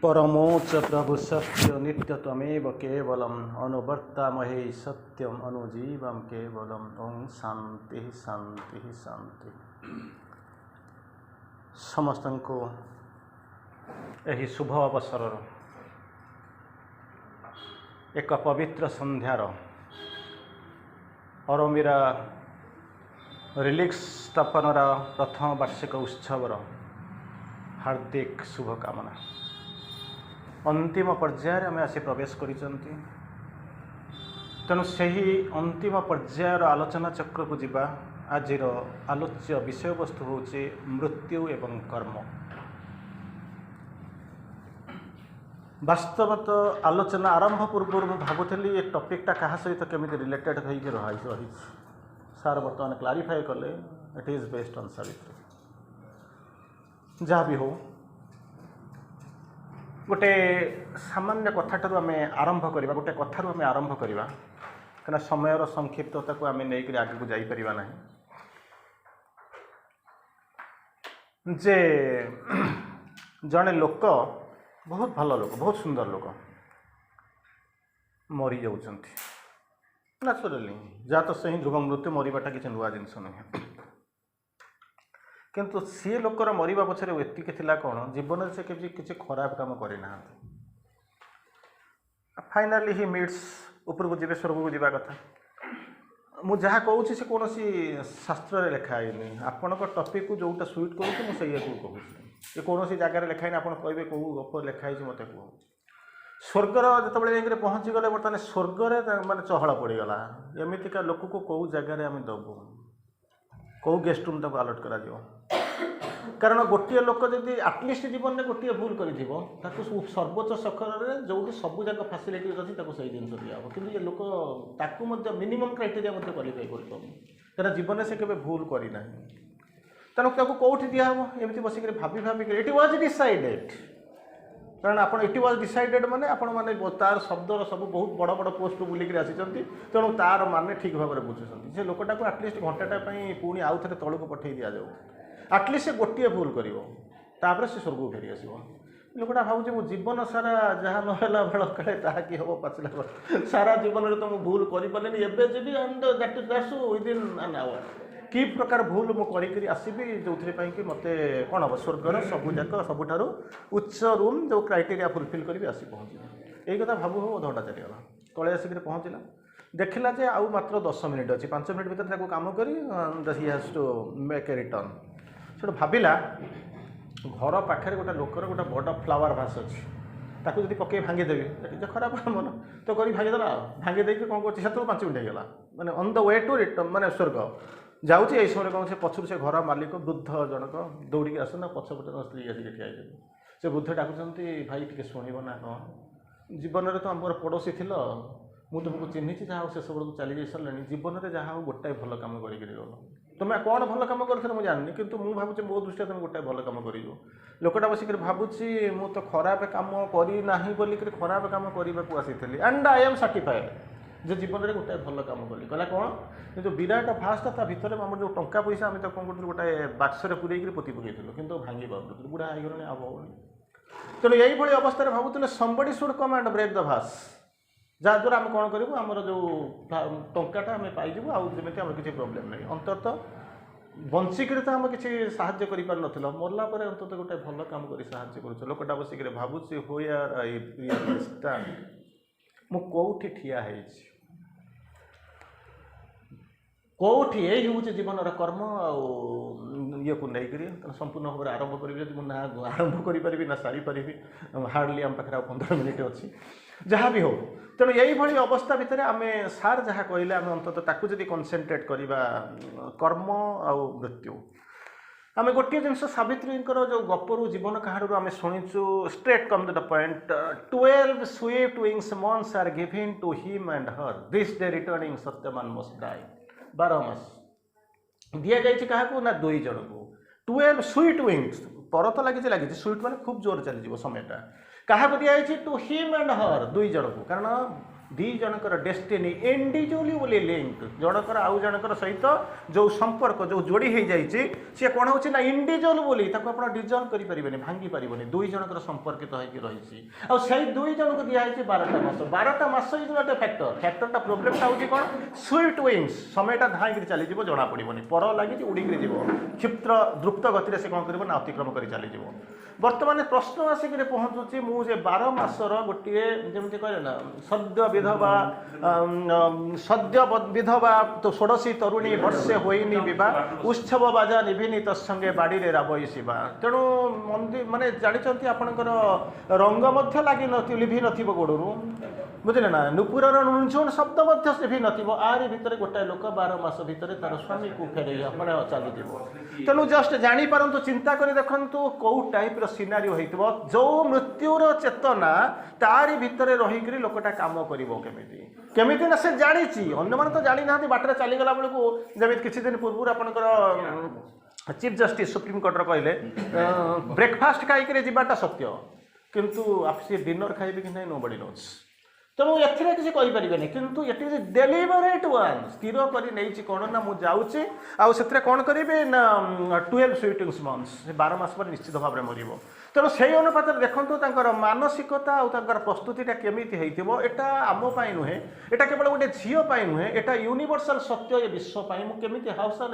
परमोच प्रभु सत्य नित्य तमेव केवलम अनुवर्तामहे सत्यम अनुजीवम केवलम ओं शांति शांति शांति। समस्त को यही शुभ अवसर एक पवित्र संध्यार अरमीरा रिलीक्स स्थापनार प्रथम वार्षिक उत्सवर हार्दिक शुभकामना। अंतिम पर्यायर आम आसी प्रवेश करिसंती, तेणु सही अंतिम पर्यायर आलोचना चक्र को जीवा। आज आलोच्य विषय वस्तु होचे मृत्यु एवं कर्म। वास्तवत आलोचना आरंभ पूर्व भावुली एक टॉपिकटा क्या सहित केमी रिलेटेड रही सार बर्तमान क्लारिफाई कले it is based on Savitri. जहाँ भी हो गोटे सामान्य कथाठू आम आरंभ करवा, गोटे कथारू आम आरंभ करवा कहीं समयर संक्षिप्तता को आम नहीं आगे को जापर ना। जे जड़े लोक बहुत भल लोक, बहुत सुंदर लोक मरी जाउछंती नेचुरली। जहाँ तो सही ध्रुव मृत्यु मरवाटा किसी नुआ जिनस नुहे, किंतु सी लोकर मरवा पछरे एतिक थिला कौन जीवन से किसी खराब काम करना। फाइनाली ही मिट्स ऊपर को जीवे स्वर्ग को जीवा कथा। मु जहाँ कहूँ से कौन शास्त्र लिखाई आपण टॉपिक को जोटा सुइट करूँ मुझे कहूँ ये कौन जगार लिखाई आप कहे कौ गप लिखाई मत कह। स्वर्गर जो पहुँची गले बर्तमान स्वर्गर मानते चहल पड़गला। एमतीका लोक को कौ जगार आम दबू, कौ गेस्ट रूम तक अलर्ट करा दियो। कारण गोटे लोक जदि आटलिस्ट जीवन में गोटे भूल कर सर्वोच्च शिखर जो सब जाक फैसिलिटीज अच्छी से जिन दिया कि ये लोक मिनिमम क्राइटेरिया क्वालिफाई कर जीवन में से केवे भूल करना। तेणु कौटी दिहब एमती बसिक भाभी भाविक इट वाज डिसाइडेड। कारण आप इट वाज डिसाइडेड माने आपण माने तार शब्दर सब बहुत बड़ बड़ पोस्ट बुलिक आसी, तेणु तार माने ठीक भाव में बुझुं से लोकटा को आटलिस्ट घंटाटा पुणी आउ थे तौक पठे दि जाऊ। आटलिस्ट से गोटे भूल कर से स्वर्ग फेरी आस। लोकटा भावुँ मो जीवन सारा जहाँ नहला बेल काले ता कि हम पचला सारा जीवन में तो मुझे भूल करें एवं and that is within an hour कि प्रकार भूल मुझे आसबि जो कि मत कौन हम स्वर्गर सबूक सबुठ उच्च रूम जो क्राइटेरिया फुलफिल करी आसी पहुँचे। यही कथा भावु हम अधघंटा चलीगला तले आसिक पहुँचला देखला जे आउ मात्र 10 मिनिट अच्छी 5 मिनिट भर काम करी he has to make a return. से भाविला घर पाखे गोटे लोकर गोटे बड़ फ्लावर भास अच्छी ताकू जब पकई भांगीदेवी जो खराब मन तो करी भांगीदेला भांगी देकी कौन कर 5 मिनिट होगा मैंने on the way to return माने स्वर्ग जाऊँगी। यही समय कौन से पछुर से घर मालिक वृद्ध जनक दौड़ी आसना पछपटे स्त्री आसिक ठिया से वृद्ध डाकुंट भाई टे शुणव ना कौन जीवन में तो आम पड़ोशी थी मुझे तुमको चिन्ही जहाँ शेष बेलू चली जा सारे जीवन में जहाँ गोटाए भल कम कर तुम्हें कौन भल कम कर मुझे जाननी कितु मुझे भावुँ मो दृष्टि तुम गोटाए भल कम कर लोकटा बसिक भावुची मु तो खराब कम करना बोलिक खराब कम करने को आसी एंड आई एम सर्टिफाइड जे जीवन में गोटाए भल कम कली कहला कौन जो विराट भासटा ता भितर आम जो टंका पैसा आम कौन कर गोटाए बाक्सरे पूरेक पोती पकईलु कि भांगी पार्टी बुढ़ा होगले आब तेणु यही अवस्था भावुले somebody should come and break the भास जहाँद्वारा आम कौन करूँ आमर जो टंकाटा आम पाइबू आमि किसी प्रोब्लेम नहीं अंततः बंचिक तो आम किसी साहाଯ୍य कर मरला अंततः गोटे भल कम कर साहाଯ୍य कर लोकटा बसिक भावुँ हुआर मु कौटी ठिया कौटी यही हूँ जीवन कर्म ये को लेकर संपूर्ण भाव में आरंभ करी ना आरंभ करी ना सारी पारि हार्डली आम पाखे 15 मिनिट अच्छी जहाँ भी हो। तेणु यही भाई अवस्था भितर आम सार जहाँ कहले आम अंततः जदि कनसेंट्रेट करवा कर्म आ मृत्यु आम गोटे जिनस सावित्री जो गपरू जीवन कहानी आम शुणीचु straight come to the point 12 swift wings months are given to him and her this day returning Satyavan must die. 12 मास दि जाए ना 2 जन को 12 स्वीट विंग्स पर तो लगी स्वीट मैंने खूब जोर चली समयटा क्या दिखाई टू हिम एंड हर 2 जन को। कारण दी जनकर डेस्टिनी इंडिविजुअली लिंक जनकर आउ जनकर सहित जो संपर्क जो जोड़ी हो जाइए सी कौन हो इंडिविजुअल बोली आप डिजल्व करें भांगी पारे दुई जनकर संपर्कित होकर रही आई दुई जन को दिखाई 12टा मास इज नॉट ए फैक्टर फैक्टरटा प्रोब्लेमटा हूँ कौन स्विफ्ट विंग्स समयटा धाई चली जना पड़ोनी पर लगी उड़ी क्षिप्र द्रुत गति से कौन कर अतिक्रम कर चली बर्तमान प्रश्न आसिक पहुँचुची मुझे 12 मासर गोटे जमी कहे ना सद्य विधवा तो षोड़शी तरुणी वर्षे होइनी विवाह उत्सव बाजा निभिनी तत्संगे बाड़ी राबई शिवा तेणु मंदिर माने जानी आपणकर रंग लगी लिभि नथिब गोड़ू बुझे ना नुपुरर नुणझुण शब्द लिभि नथिब आरी भितर गोटाए लोक 12 मास भितर तार स्वामी को फेरे मैंने चलुव तेणु जस्ट जापारतु चिंता कर देखु कौ टाइप सिनारियो होइतिबो जो मृत्युर चेतना तारी भितर रहीक लोकटा काम केमिति ना से जानी अन्य मैंने तो जानी ना बाटर चलीगला बेलू जमी किसी दिन पूर्व आपंकर चीफ जस्टिस सुप्रीम कोर्टर कहले ब्रेकफास्ट खाई जाटा सत्य किंतु आप सी डिनर खाइबे कि नहीं नो बडी नोज तेणु एथिरे किसी कहीपरेनि किंतु ये डेलीवरेट वन स्थिर कर कौन ना मुझे जाऊँगी आउे कौन करेंगे ना 12 स्वीटिंग्स मंथ्स 12 मास पर निश्चित भाव में मर तेणु से अनुपात देखो मानसिकता और प्रस्तुतिटा केमिति होइथिबो एटा आमपाई नुहे एटा केवल गोटे झीपाई नुहे एटा यूनिवर्सल सत्य ये विश्वपाई मुझे हाउ साल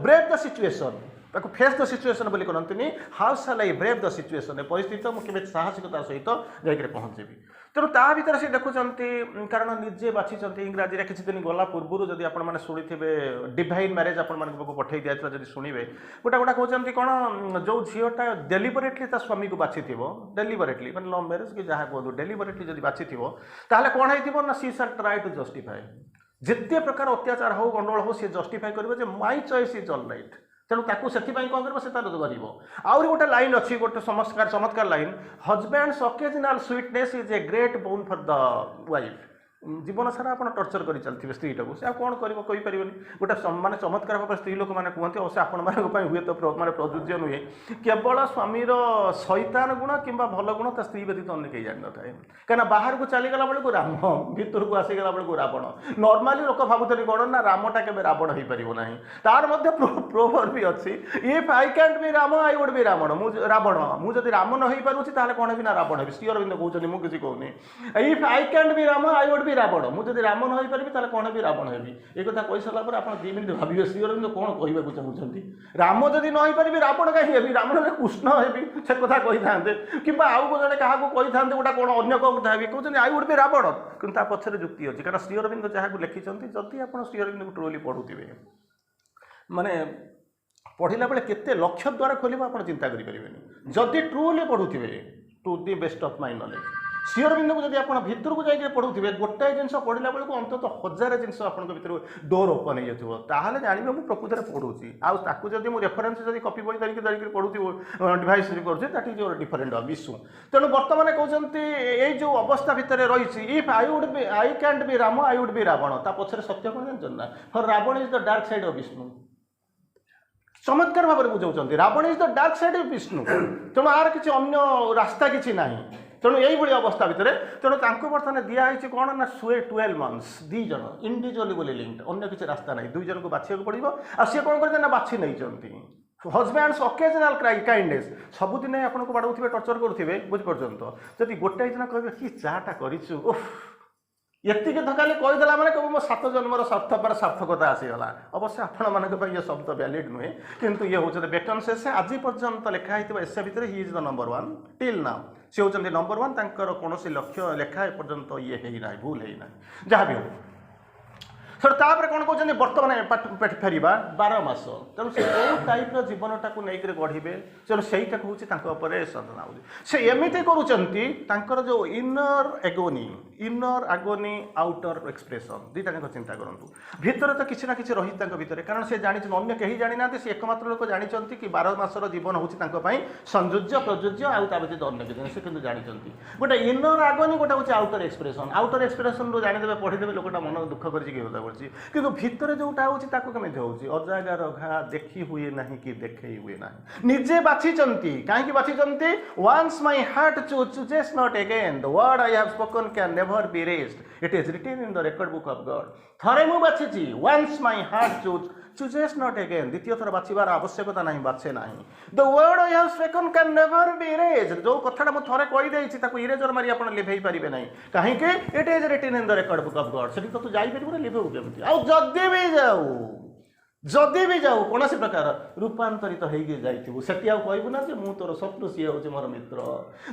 brave the situation face the situation बोली कहते हाउ साल आई ब्रेव द सिचुएसन परिस्थिति मुझे साहसिकता सहित जाकर पहुँचेबी तेणु ता भर से देखुं कारण निजे बाछी इंग्राजी किसी दिन गला पूर्व जब आपने शुणी डिवाइन मैरेज आप पठे दिया जब शुणे गोटा गोटा कहते कौन जो झीटा डेलीवरेटली ता स्वामी को बाछी डेलीवरेटली मैं लव मैरेज कि जहाँ कहूँ डेलीवरेटली जब बाछी ताहले कौन हो सी साल ट्राए टू जस्टिफाए जिते प्रकार अत्याचार हो गंडगोल हो सी जस्टिफाई करेंगे my choice is all right तेणु ताकू से कौन कर से तार आउरी गोटे लाइन अच्छी गोटे चमत्कार line husbands occasional sweetness is a great boon for the wife जीवन सारा आप टर्चर कर चलते स्त्रीटा को से कौन कर गोटे माने चमत्कार भाव स्त्री लोक मैंने कहते अवश्य आपण हुए तो माने प्रযোज्य नुहे केवल स्वामीर शैतान गुण कि भल गुण ता स्त्री व्यतीत अन्य कहीं जान था कहीं बाहर को चलीगला बेलू राम भितर को आसीगला बेलू रावण नॉर्मली लोक भावुले कौन ना रामटा के रावण हो पार ना तार प्रोवर्ब भी अच्छी if I can't be Ram I would be Ravan Ravan मुझे राम न हो पारे कौन भी ना रावण है श्री अरविंद कहते मुझे किसी कहूनी if I can't be Ram I would be Ravan मुझे राम न हो पारि कौन भी रावण है एक कही सारा आप 2 मिनट भावे श्री अरविंद कौन कहूँ चाहते राम जदि न हो पारि रावण कहीं राम ना कृष्ण हेबी से कथा कही था कि आउ को जड़े क्या कही था गोटा कौन अन्य कौन कथा कहते आई वुड बी रावण कि पछरे जुक्ति अच्छी कारण श्री अरविंद जहाँ लिखिं जदि आप श्री अरविंद को ट्रोली पढ़ुवे माने पढ़ला बेले केते लक्ष्य द्वारा खोल आप चिंता करेंगे जदि ट्रुली पढ़ुवे to the best of my knowledge Shri Aurobindo को जब आप भर को जाकर पढ़ुवे गोटाए जिन पढ़ला बेलू अंतत 1000 जिन आप भर डोर ओपन हो जाए जानवे मुझे प्रकृत में पढ़ुची आउ जब मुझे रेफरेन्स जब कपी बही धरिक पढ़ुव डिवाइस करुँचे that is your different issue तेणु बर्तमान कहते ये जो अवस्था भितर रही if I can't be Ram I would be Ravan ता पछरे सत्य कौन जानते ना for Ravan is the dark side of Vishnu चमत्कार भाव में बुझाऊँ Ravan is the dark side of Vishnu तेणु आर किसी अन्य रास्ता किसी ना तेणु यही अवस्था भितर तेणु बर्तमान दिखाई कौन ना 12 मंथ्स 2 जन इंडिविजुअली बोली लिंक्ड अन्य किसी रास्ता ना 2 जन को बाछा पड़ो सी कौन करते ना बाछी नहीं हजबैंड्स ऑकेजनल काइंडनेस सबुदिन आपको बाड़े टर्चर करुवे बुझीपार तो जब गोटाए दिन कह कि चाटा करूँ एति धकाली कहीदेला मैंने कह मो 7 जन्मर सार्थपर सार्थकता आसीगला अवश्य आपण ये शब्द वैलिड नुहे किंतु ये हूँ बेटन से आज पर्यंत लिखाई एस भितर he is the number 1 till now see होती नंबर 1 तांकर कौन लक्ष्य लेखा एपर्यंत ये है ना भूल है ना जहाँ भी हो सर तापर कौन कहते बर्तमान फेरवा 12 मास तेणु से कौ टाइप जीवनटा को लेकर गढ़े तेणु सहीटा हूँ सदना हो से एमती कर जो इनर आगोनी आउटर एक्सप्रेशन दुईटा चिंता करूँ भितर तो किसी ना कि रही भितर कारण से जानी अन्य कहीं जानी ना से एकमात्र लोक जानते कि 12 मासर जीवन हूँ संयोज्य प्रयोज्य आउ ता व्यतीत अन्य किसी से कि जानते गोटे इनर आगोनी गोटे हूँ आउटर एक्सप्रेशन रो जानीदे पढ़ीदेवे लोकटा मन दुख कर पड़ी कि भितर जोटा होती अजागार घा देखी हुए ना कि देखे हुए ना निजे बाछी कहीं बाछी once my heart chooses not again the word I have spoken can never be erased it is written in the record book of God थरे मु बाछी once my heart chooses not again द्वितीय थर बाछिबार आवश्यकता नहीं बाछे नहीं the word I have spoken can never be erased जो कथाटा मु थरे कहि देछि ताको इरेजर मारी आपण लिभेई परिबे नहीं कहीं के it is written in the record book of God सेठी तो तू जाई परिबो लिभेउ केमति आ जदि भी जाऊ कौन प्रकार रूपांतरित होगी जाइबू सेठी कहबू ना मु तोर शत्रु सी हूँ मोर मित्र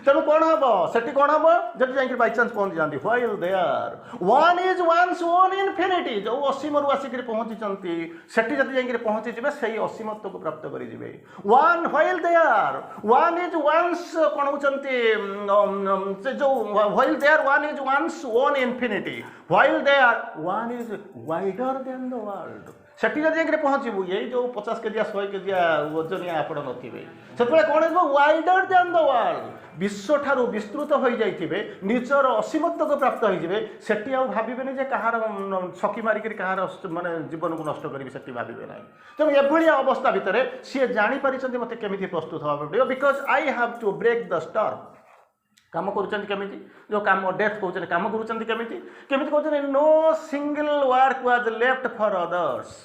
तेणु कौन हम सेठी कौन हम जब जाइए बाई चान्स पहुँची जाती while they are one is one's own infinity जो असीम रु आसिक पहुँची सेठी जब जाइए पहुँची जाए से असीमत्व को प्राप्त करेंगे one while they are one is one's कौन होती जो while they are one is one's own infinity while they are one is wider than the world सेठी जब पहुँचू यही जो 50 केजिया 100 केजिया ओजनिया आपण नथिबे सेतबे कोन हो वाइडर देन द वर्ल्ड विश्व ठारू विस्तृत हो जाइथिबे निजर असीमत्व को प्राप्त होइजिबे सेठी आ भाबिबेनी जे कहार छकी मारिक कहार माने जीवन को नष्ट करिबे सेठी भाबिबे नाही तेणु एभली अवस्था भितर सी जानी पारिछन्ती मते केमिति प्रस्तुत होबा पड़िबो because I have to break the storm काम करुँच जो काम डेथ कहते काम करुँच no single work was left for others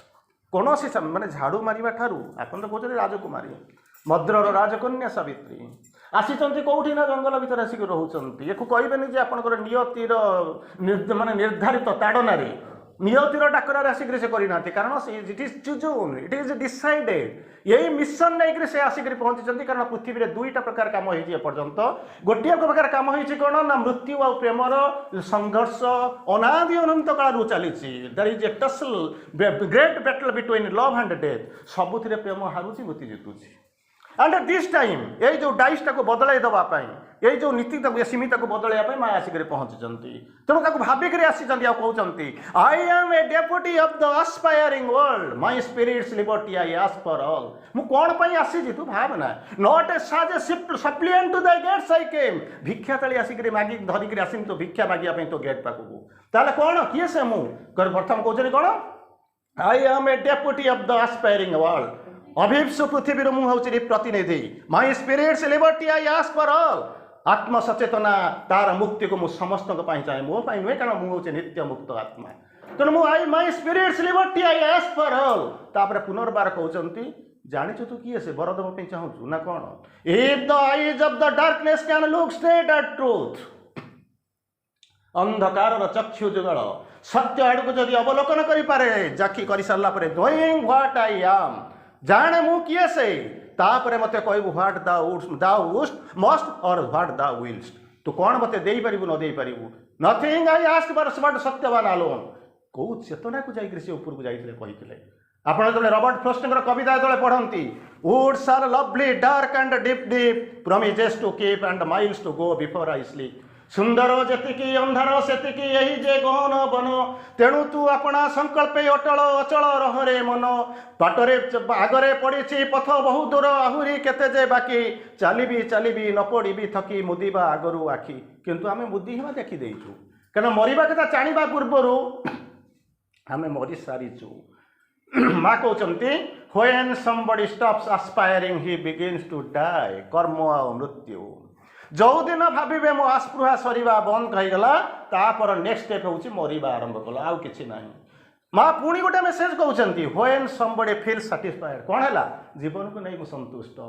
कौन सी माने झाड़ू मारिबा ठारू आपन तो कहते राजकुमारी मद्रर राजकन्या सावित्री आसी कौटी ना जंगल भितर आसिक रोचंती या कहबेनि जे आपनकर नियतिर माने निर्धारित ताड़नारे नियतिर डाकरार आसिक से करना कारण it is chosen it is decided यही मिशन नहीं से आसिक पहुंची कारण पृथ्वी में दुईटा प्रकार काम होपर्यंत गोटे प्रकार काम हो कौन ना मृत्यु आ प्रेमर संघर्ष अनादि अनंत काल चली there is a tussle great battle between love and death सबुथिरे प्रेम हारुची मृत्यु जितुची एंड दिस टाइम ये जो डाइसटा को बदलाई दवापाई ये जो नीति सीमित को बदलैया माँ आसिक पहुँची तेणु ताको भाविक कहते I am a deputy of the aspiring world my spirit's liberty I ask for all मु कौन पई आसी तू भावना नॉट ए साज a suppliant to the gates I came भिक्षा तली आसिक मागी धरिक आसमी तो भिक्षा मागिया तो गेट पाखक ताले कौन किए से मु प्रथम कहते कौन I am a deputy of the aspiring world अभिप्सु पृथ्वी मुझे प्रतिनिधि my spirit's liberty I ask for all आत्म सचेतना तार मुक्ति को मुझ समस्त चाहे मो नुहे कारण मुझे नित्य मुक्त आत्मा तेणु मुझे my spirit's liberty I ask for all तापर पुनर्बार कहते जानिछु तू किए से वर देवा चाहूँ ना कौन if the eyes of the darkness can look straight at truth अंधकार चक्षु जुगल सत्य आड़ को जदि अवलोकन करें जाखी कर सारा डूइंग व्हाट आई एम जाने मु किए से तापरे मते कहबू what thou wouldst must or what thou wilt तू कौन मते देई परिबू न देई परिबू nothing I ask for what Satyavan alone को चेतना को जाई से ऊपर को जाइथिले कहिथिले आपण जले रॉबर्ट फ्रॉस्टकर कविता जले पढ़ंती woods are lovely dark and deep promises to keep and miles to go before I sleep सुंदर जेतिकी अंधार सेतिकी यही जे गहन बन तेणु तू अपना संकल्पे अटल अचल रहरे मन बाटरे आगरे पड़ी पथ बहु दूर आहुरी केते जे बाकी चली न पड़ी थकी मुदिबा आगरू आखि किंतु आमे मुदी हिमा देखी देइछु कारण मरिबा कथा जानिबा पूर्वरु आमे मरि सारिछु माँ कहते when somebody stops aspiring he begins to die कर्म आ मृत्यु जो दिन भावे मो आस्पृहा सरीवा बंद कहीगला तापर नेक्स्ट स्टेप हूँ मरिबा आरंभ कला आउ कि ना माँ पुणी गोटे मेसेज कहते व्हेन समबडी फील सैटिस्फाइड कौन है जीवन को नहीं संतुष्ट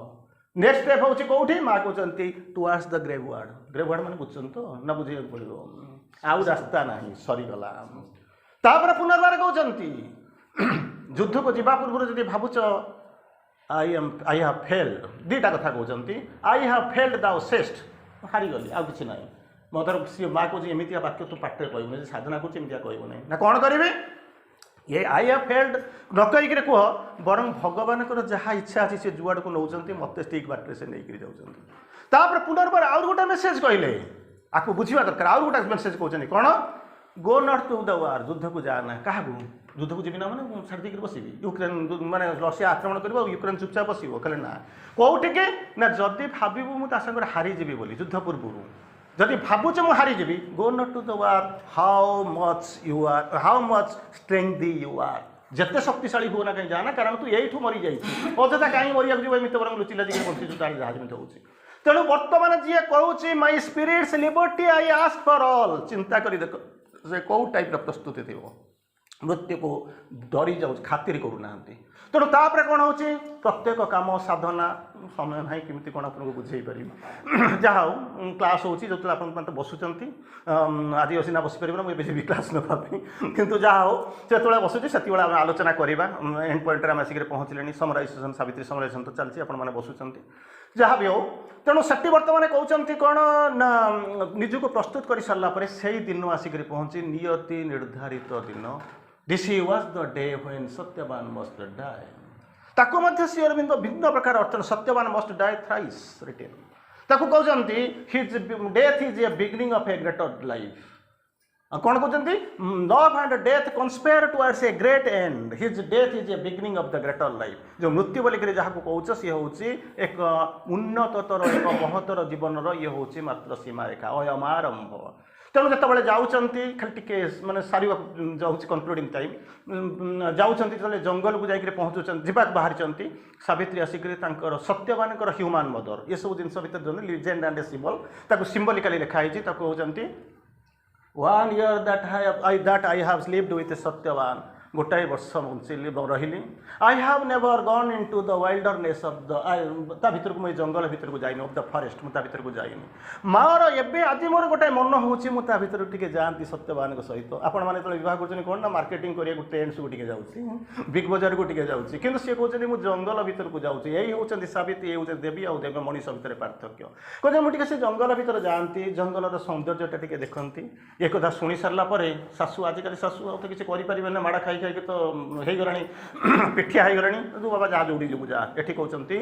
नेक्स्ट स्टेप हूँ कौटी माँ कहते टुवर्ड्स द ग्रेववार्ड मैंने बुझुन तो ना बुझे पड़ो आउ रास्ता ना सरीगला तापर पुनर्बार कहते युद्ध को जीवा पूर्व जब भावुच आई हैव फेल्ड दीटा कथा कहते आई हैव फेल्ड दाउ सेस्ट हारीगली आउ कि ना मतलब सी माँ कौन एमती वाक्य तू पाटे कहूँ साधना करमती कहूँ ना कौन करेंगे ये आई हैव फेल्ड न कहीकि कह बर भगवान जहाँ इच्छा अच्छी से जुआड़ को नौ मत ठीक बाटे से नहीं जाऊँ पुनर्बार आउ गोटे मेसेज कहले आपको बुझा दरकार आउ गोटे मेसेज कहते कौन go not to the war युद्ध को जाना क्या युद्ध को जी ना मैंने छाड़ी बसबी यूक्रेन माने रशिया आक्रमण कर यूक्रेन चुपचाप बस कहले ना कौटे के ना जदि भावु मुझे हारीजी बोली युद्ध पूर्व जदि भावुचे मुझे हारीजी go not to the war how much strength you are जिते शक्तिशाली हो ना कहीं जाना कारण तू यू मरी जा अଯଥା कहीं मरिया जी मित बरम लुचिला जी बंचु जहाज मित हो तेणु बर्तमान जी कहूँ my spirit's liberty I ask for all चिंता कर देख से कौ टाइप प्रस्तुति थी मृत्यु को डरी जाऊँ खातिर करूना तेणु तापर कौन हो प्रत्येक काम साधना समय ना केमी कौन आपको बुझे पारि जहाँ हो क्लास हो जो आप बसुँच आज सीना बस पार मुझे भी क्लास नापी कितु जहाँ हो से बसुचे से आम आलोचना करवा एंड पॉइंट में आसिक पहुँचले समराइजेसन सावित्री समराइजेसन तो चलती आपने बसुँच जहाँ भी हो तेणु से बर्तमान कहते कौन ना निजक प्रस्तुत कर सारापर से दिन आसिक पहुँची नियति निर्धारित दिन this was the day when Satyavan must die ताको मध्य श्री अरविंद भिन्न प्रकार अर्थ Satyavan must die thrice written ताको कहते his death is a beginning of a greater life कौन कहते love and death conspire towards a great end his death is a beginning of the greater life जो मृत्यु बोलिक जहाँ को कौच सी हूँ एक उन्नतर एक महतर जीवन ये हूँ मात्र सीमा रेखा अयमारंभ तेणु जो जाऊँगी खाली टे मानने सारे जाऊँ कनक्लूडिंग टाइम जाऊँगी जंगल को जाकर पहुँचुं जावाक बाहरी सावित्री आसिक सत्यवान ह्यूमान मदर ये सब जिन भर जो लिजेंड एंड सिंबल सिंबलिकाली लिखाई कहते 1 year that I have lived with Satyavan गोटाए वर्ष रही I have never gone into the wilderness of the भीतर को मुझे जंगल भीतर को जाइनि ऑफ द फॉरेस्ट मुझे भीतर को जाइनि मार एबे आज मोर गोटाए मन होची मुझे भीतर टिके जाती सत्यवान सहित आपण मैंने जो विवाह कर कौन ना मार्केटिंग करिया ट्रेंड्स को टिके जाऊँगी बिग बजार को टिके जाऊँगी किंतु सी कहते मुझे जंगल भीतर को जाऊँगी यही हूँ सावित्री ये देवी आउ देव मनीष भीतर पार्थक्य कहते मुझे से जंगल भीतर जाती जंगलर सौंदर्यटा टिके देखती एक कथा शुणी सारापर शाशु आजिकल शाशु तो किसी करें ना माड़ खाई खाई तो हो गलानी पिठिया हो गलानी तू बाबा जा जोड़ी जीव जा ये कहते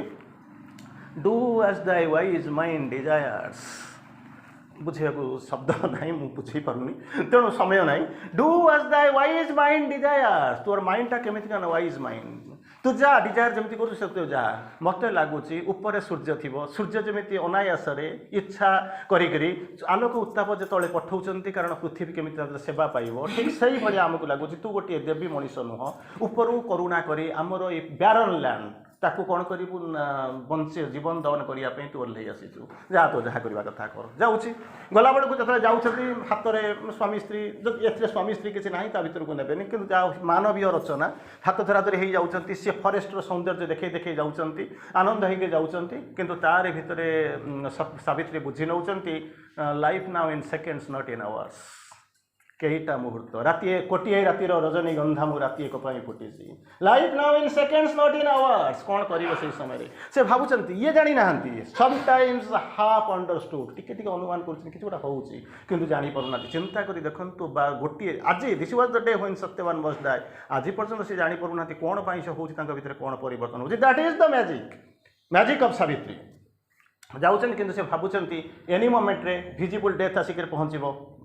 do as thy wise mind desires बुझे शब्द ना मुझे बुझे पारूनी तेणु समय ना do as thy wise mind desires तोर माइंडटा केमी वाइज माइंड तू जा डिजायर जमी कर जा मत लगुच उपर सूर्य थी सूर्य जमी अनायास इच्छा करी आलोक उत्ताप जो पठाऊँ कारण पृथ्वी केमी सेवा पाइब ठीक से ही भाई आमको लगुच तू गोटे देवी मनीष नुह उपरू करुणा करी आमर ये ब्यारन लैंड ताकू कौन करू बंचे जीवन दहन करने तू ओह्ल आसीचु जा तो जहाँ करवा कथा कर जाऊँगी गला बेलू जो जाऊँगी हाथ में स्वामी स्त्री ए स्वामी स्त्री किसी ना भर को नेबेनि कि मानवीय रचना हाथ धराधरी हो जाती सी फरेस्टर सौंदर्य देखे देखे जाऊँगी आनंद होकर जाऊँगी किंतु तार भितर सावित्री बुझी नौ life now in seconds not in hours कईटा मुहूर्त राति कोटिए रातिर रजनी गंधा मु राति एक फुटी life now in seconds not in hours कौन कर समय से भावुं ये जानी ना समटाइम्स हाफ अंडरस्टूड टिके टिके अनुमान कर गोटा हो जापार चिंता कर देखु गोटे आज this was the day when Satyavan must die आज पर्यटन से जापार ना कौन से होकर कौन परिवर्तन हो that is the magic of Savitri जाऊँच कि से भावुं एनी मोमेंट रे विजिबल डेथ आसिक पहुँच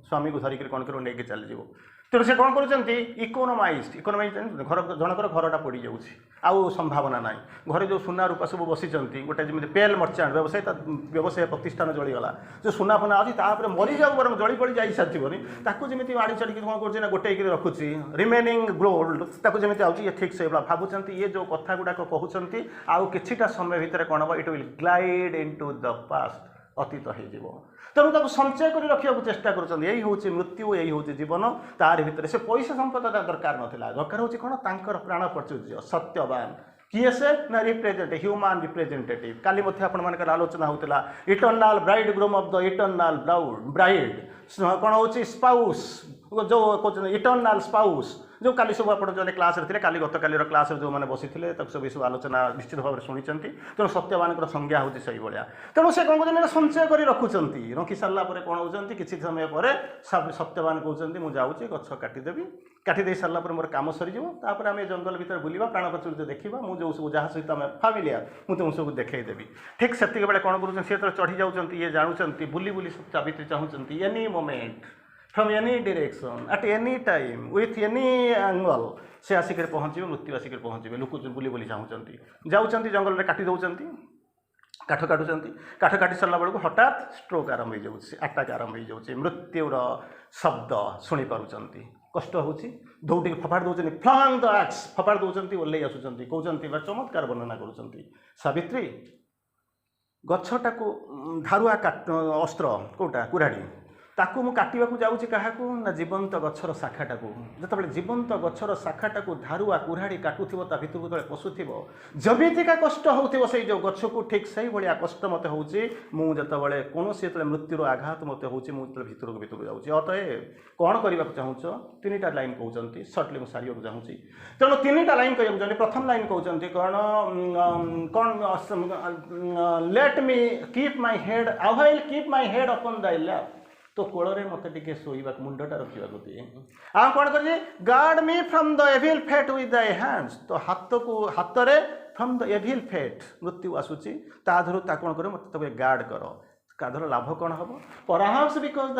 स्वामी को धरिक कौन कर नहीं चल जाव तेणु से कौन कर इकोनोमाइज घर जनकर घरटा पड़ जाऊँ संभावना ना घर जो सुना रूपा सब बसी गोटे जमी पेल मर्चाट व्यवसाय प्रतिष्ठान जलीगला जो सुना फुना अच्छी तापर मरी जाऊ बर जली पड़ी जा सारी ताकू जमी आड़ी चढ़ी कौन कर गोटे रखुच्छी रिमेनिंग गोल्ड जमी आउे ठीक से भावुं ये जो कथा गुड़ाक कहते आउ किछिटा समय भितर कौन हम it will glide into the past अतीत हो तेणु संचय कर रखा चेष्टा कर यही हूँ मृत्यु यही हूँ जीवन तार भितर से पैसा संपदा दरकार नाला दरकार हूँ कौन प्राण प्रचुर्य सत्यवान किए से ना रिप्रेजेंट ह्यूमान रिप्रेजेंटेटिव काली मध्य आलोचना होता eternal bridegroom of the eternal bride कौन हो स्पाउस जो कहते इटर्नाल स्पाउस जो काली सब आप क्लास थे काली गत काली क्लास जो मैंने बसी थे सब आलोचना निश्चित भाव में शुणी तेणु सत्यवान संज्ञा हूँ से भाया तेणु से कौन कहते संचय कर रखुंट रखी सारापर कौन होती किसी समय पर सत्यवान कहते मुझे जाऊँगी गछ काटिदेवी काटिदे सारापर मोर कम सरीजर आम जंगल भर बुलवा प्राण प्रचुर देखा मुझे सब जहाँ सहित आम फामिलियर मुझे तुम सब देखईदेवी ठीक से कौन कर सी चढ़ी जाऊँच ये जानते बुली बुली सावित्री चाहूँगी any moment from any direction at any time with any angle से आसिक पहुँचे मृत्यु आसिक पहुँचे लोक बुली बुली चाहूँगी जाऊँच जंगल में काटी दौरान काठ काटुंट काठ काटी सारा बेलू हठात स्ट्रोक आरंभ हो आटाक आरंभ हो मृत्युर शब्द शुणी पार्टी कष्ट होची दौड़ फपाड़ दौरान फ्लांग द एक्स फपाड़ दौरान ओल्लै आसुँच कहते चमत्कार वर्णना कर सावित्री गछटा को धारुआ अस्त्र कौटा कुराड़ी ताकू मु काटिबाकू जाऊँगी क्या ना जीवंत गछर शाखाटा को जिते जीवंत गछर शाखाटा को धारुआ कुराड़ी काटुव ता भितर जो पशुव जमीतिका कष्ट हो से जो गछ को ठीक से भाया कष्ट मत होते कौन जो मृत्युर आघात मत होती मुझे भितर जाऊँगी अतएव कौन करने को चाहूँ तीन टा लाइन कहते सर्टली मुझे सारे चाहूँगी तेणु तीन टा लाइन कहूँ चाहते प्रथम लाइन कहते कौन कौन let me keep my head I will keep my head upon दाय लैप तो कोଳରେ मत टिके सोईबा मुंडटा रखा दिए आ कौन कर guard me from the evil fate with thy hands तो हाथ को हाथ रे फ्रॉम द एविल फेट मृत्यु आसूची ता धरू ता कौन कर मत गार्ड कर काधर लाभ कौन हम परहाप्स बिकॉज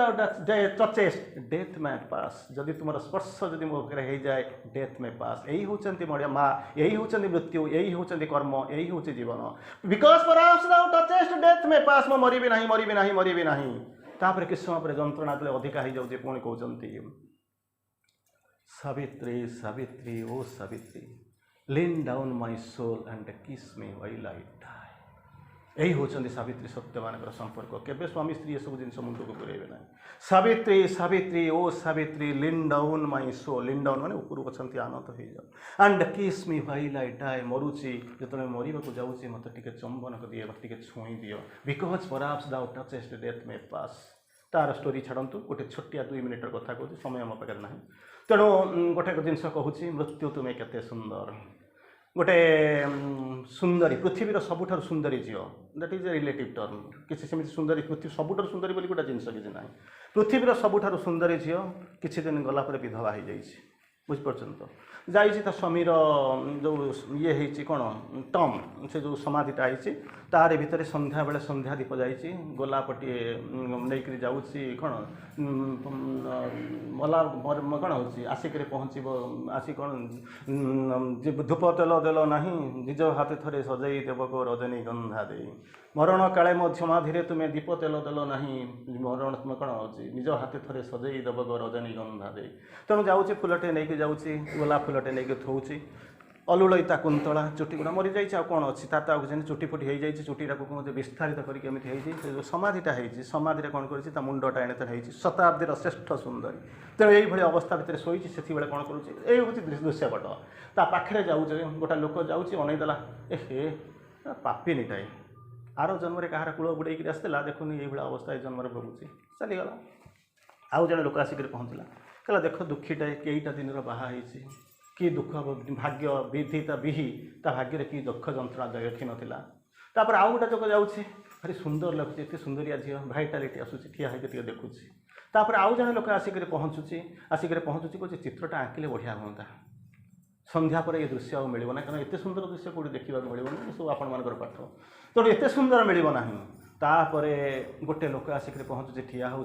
द टचेस्ट डेथ में पास जदि तुम स्पर्श जदि मो हो जाए डेथ में पास यही होचंती मोड़िया माँ यही होचंती मृत्यु यही होचंती कर्म यही होची जीवन बिकॉज परहाप्स द टचेस्ट डेथ में पास मो मरिबी नहीं मरिबी नहीं मरिबी नहीं तापर किस समय पर जंत्रणा तले अधिका हो जाऊँगी पुणी कहते Savitri Savitri O Savitri lean down my soul and kiss me while I die यही होचंदी सावित्री सत्य मान संपर्क केबे स्वामी स्त्री सब जिन मुंड को पुरेबे ना Savitri Savitri O Savitri lean down my soul lean down माने ऊपर अछंती आनंद हो जाओ and kiss me while I die मरुची जतने मरिबा को जाउची मते टिके चंबन कर दिए टिके छुई दियो बिकॉज परहाप्स दाउ टचेस्ट डेथ में पास तार स्टोरी छाड़ू गोटे छोटिया 2 मिनिटर कथा कहूँ समय मो पाखे ना तेणु गोटे जिनस कहूँ मृत्यु तुम्हें केते सुंदर गोटे सुंदरी पृथ्वीर सबुठ सुंदरी झील that is a relative term किसी सेमती सुंदरी पृथ्वी सबुठ सुंदरी बोली गोटे जिनस किसी ना पृथ्वीर सबुठ सुंदरी झील किसी दिन गलापर विधवा हो जाए बुझीपार तो जाइए स्वामीर जो ये है कौन टम से जो समाधिटा है तार भितर संध्या बेले संध्या दीप जाइए गोलापटे नहीं जाऊँगी कौन मला कौन हो आसिक पहुँच आसी कौन धूप तेल देल ना निज हाथ थे सजाई देवक रजनी गंधा दे मरण काले मो समाधि तुम्हें दीप तेल देल ना मरण कौन हो निज हाथ थे सजाई देवक रजनी गंधा दे तेणु जाऊँगी फुलटे नहीं जाऊँगी गोलाप फुलटे नहीं थोची अलुलता कुंतला चुटी गुड़ा मरी जाइए कौन अच्छी तार चुटी फुटी हो जाए चुटीटा को विस्तारित करके जो समाधिटा है समाधि कौन कर मुंडटा एणे शताब्दीर श्रेष्ठ सुंदरी तेणु यही अवस्था भितर शोची से कौन कर हूँ दृश्यपट ता पाखे जाऊे गोटा लोक जाऊँगी अनेदेला ए पापिनीटाए आर जन्म कहार कूल बुड़ेक आसला देखुनी ये अवस्था जन्म भोगुची चलीगला आउ जड़े लोक आसिक पहुँचला कहला देख दुखीटाए कईटा दिन बाहा कि दुख भाग्य विधि ता विहि ता भाग्य कि दुख जंत्रणा देखी नाला तापर आउ गोटे लोक जाऊँगी भारी सुंदर लगुच एत सुंदरिया झील भाइटालिटी आसूँ ठिया होकर देखुची तापर आउ जड़े लोक आसिक पहुँचुची कहे चित्रटा आंकिले बढ़िया हाँ संध्या पर ये दृश्य आ मिलना कारण एत सुंदर दृश्य कौट देखा मिलना सब आपण पाठ तेणु एत सुंदर मिलना तापर गोटे लोक आसिक पहुँचुची ठिया हो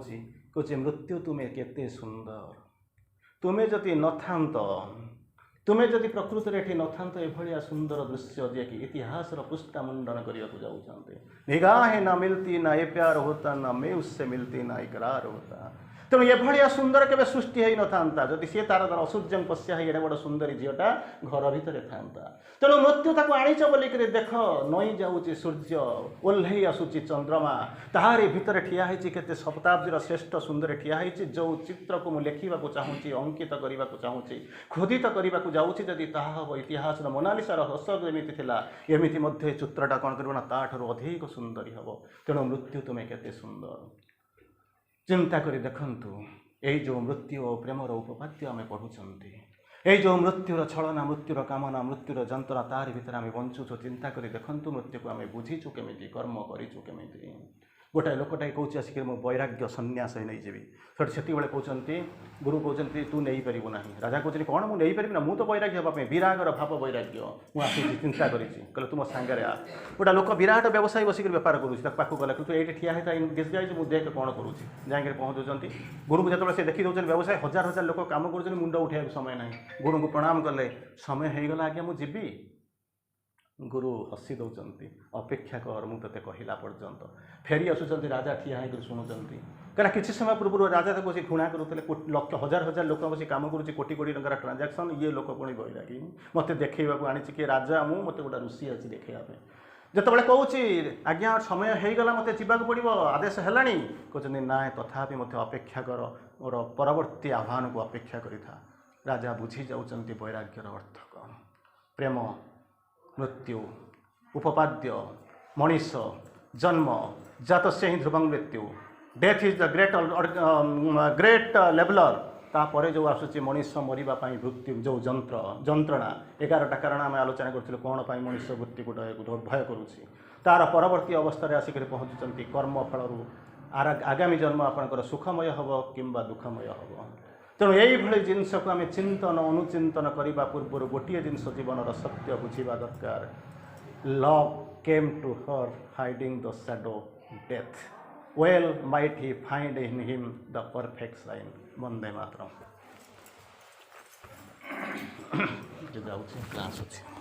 कहे मृत्यु तुम्हें केते सुंदर तुम्हें जदि नथांत तुम्हें जदि प्रकृति में ये नथांत एभलिया सुंदर दृश्य जे कि इतिहास पृष्ठा मुंडन करने को जाऊँचे निगाहें ना मिलती ना ये प्यार होता ना मैं उससे मिलती ना इकरार होता तेणु एभलिया सुंदर केवे सृष्टि हो ना जदि सी तार असुर्जं पश्या एडे बड़ सुंदरी झीटा घर भितर था तेणु मृत्यु ताको आणीच बोलिक देख नई जाऊँगी सूर्य ओह्लई आसूची चंद्रमा ताहारी भितर ठिया होती केते शताब्दीर श्रेष्ठ सुंदर ठिया होती जो चित्र को मुझे लिखा चाहूँगी अंकित करने को चाहूँगी खोदित करने को जाऊँगी जदि ताहा हम इतिहास मोनालिसार हस जमीती था एमती चित्रटा कौन करना ताठू अधिक सुंदरी हम तेणु मृत्यु तुम्हें केते सुंदर चिंता करी देखंतु यही जो मृत्यु और प्रेमर उपपाद्य आम पढ़ुंट यही जो मृत्युर छलना मृत्युर कामना मृत्युर जंत्रणा तार भीतर आम बंचुचु चिंता करी देखंतु मृत्यु को आम बुझीचु केमिति कर्म करिचु केमिति गोटाए लोकटाए कौच आसिक मो वैराग्य सन्यास नहीं जीवी थोड़े से कहते गुरु कहते तू नहीं पारू ना राजा कहते कौन मुझे नहीं पारि ना मुझे तो वैराग्य हाँपी विरागर भाव वैराग्य मुझे चिंता करी तुम सांगे आ गोटा लोक विराट व्यवसायी बसिक बेपार करुँच पाक गला तू ये ठिया होता गेस जाए मुझे देख कौन करुँच जाए पहुँचुंट गुरु को जो देखी दौर व्यवसाय हजार हजार लोक कम कर मुंड उठा समय ना गुरु को प्रणाम कले समय हो गला आज्ञा मुझे गुरु हसी दौरान अपेक्षा कर मु ते कहला पर्यंत फेरी आसुँच राजा ठिया होकर शुणुंट कहीं किसी समय पूर्व राजा तो बस घृणा करुले लक्ष हजार हजार लोक बस कम करुच्ची कोटी कोटी टकर ट्रांजाक्शन ये लोक पुणी बैरागी मत देखा आनी कि राजा मु मत गोटे ऋषि अच्छी देखा जिते कौच आज्ञा समय होगला मत जावाक पड़ो आदेश है कहते ना तथापि मत अपेक्षा कर मोर परवर्ती आह्वान को अपेक्षा करिथा राजा बुझी जाऊँच वैराग्यर अर्थ कौन प्रेम मृत्यु उपपाद्य मनीष जन्म जात से ही ध्रुवं मृत्यु death is the great leveller तापर जो आसूँ मनीष मरवाई मृत्यु जो जंत्रणा 11टा कारण आम आलोचना करूँ कौन पर मनीष मृत्यु को भय करुच्ची तार परवर्ती अवस्था आसिक पहुँचुंट कर्म फल आगामी जन्म आपंकर सुखमय हम कि दुखमय हम तेणु यही जिनस को आम चिंतन अनुचिंतन करने पूर्व गोटे जिनस जीवन सत्य बुझा दरकार love came to her hiding the shadow death well might he find in him the perfect sign Vande Mataram. जाऊँ क्लास अच्छे।